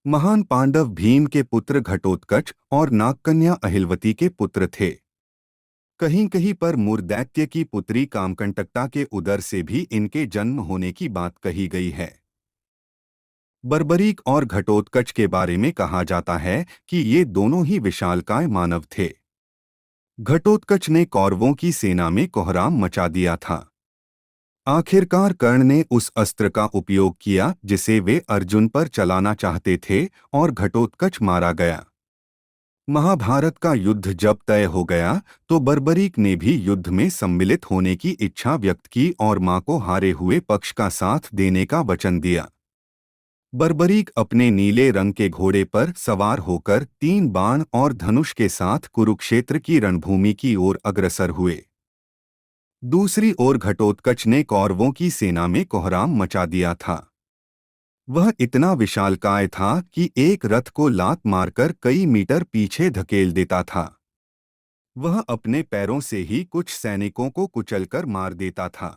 महान पांडव भीम के पुत्र घटोत्कच और नागकन्या अहिलवती के पुत्र थे। कहीं कहीं पर मुरदैत्य की पुत्री कामकंटकता के उदर से भी इनके जन्म होने की बात कही गई है। बर्बरीक और घटोत्कच के बारे में कहा जाता है कि ये दोनों ही विशालकाय मानव थे। घटोत्कच ने कौरवों की सेना में कोहराम मचा दिया था। आखिरकार कर्ण ने उस अस्त्र का उपयोग किया जिसे वे अर्जुन पर चलाना चाहते थे और घटोत्कच मारा गया। महाभारत का युद्ध जब तय हो गया तो बर्बरीक ने भी युद्ध में सम्मिलित होने की इच्छा व्यक्त की और मां को हारे हुए पक्ष का साथ देने का वचन दिया। बर्बरीक अपने नीले रंग के घोड़े पर सवार होकर 3 बाण और धनुष के साथ कुरुक्षेत्र की रणभूमि की ओर अग्रसर हुए। दूसरी ओर घटोत्कच ने कौरवों की सेना में कोहराम मचा दिया था। वह इतना विशालकाय था कि एक रथ को लात मारकर कई मीटर पीछे धकेल देता था। वह अपने पैरों से ही कुछ सैनिकों को कुचलकर मार देता था।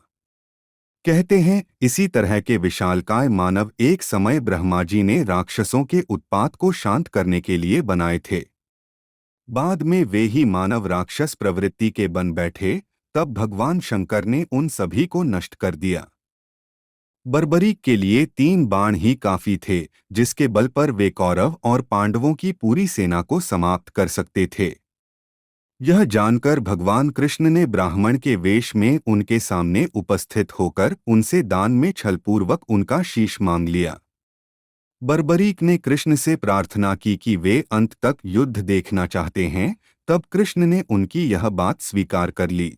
कहते हैं इसी तरह के विशालकाय मानव एक समय ब्रह्मा जी ने राक्षसों के उत्पात को शांत करने के लिए बनाए थे। बाद में वे ही मानव राक्षस प्रवृत्ति के बन बैठे, तब भगवान शंकर ने उन सभी को नष्ट कर दिया। बर्बरीक के लिए 3 बाण ही काफी थे, जिसके बल पर वे कौरव और पांडवों की पूरी सेना को समाप्त कर सकते थे। यह जानकर भगवान कृष्ण ने ब्राह्मण के वेश में उनके सामने उपस्थित होकर उनसे दान में छलपूर्वक उनका शीश मांग लिया। बर्बरीक ने कृष्ण से प्रार्थना की कि वे अंत तक युद्ध देखना चाहते हैं, तब कृष्ण ने उनकी यह बात स्वीकार कर ली।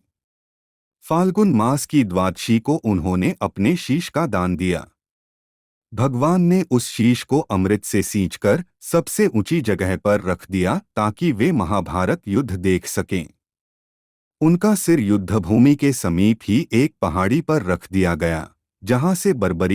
फाल्गुन मास की द्वादशी को उन्होंने अपने शीश का दान दिया। भगवान ने उस शीश को अमृत से सींचकर सबसे ऊंची जगह पर रख दिया ताकि वे महाभारत युद्ध देख सकें। उनका सिर युद्धभूमि के समीप ही एक पहाड़ी पर रख दिया गया, जहां से बर्बरीक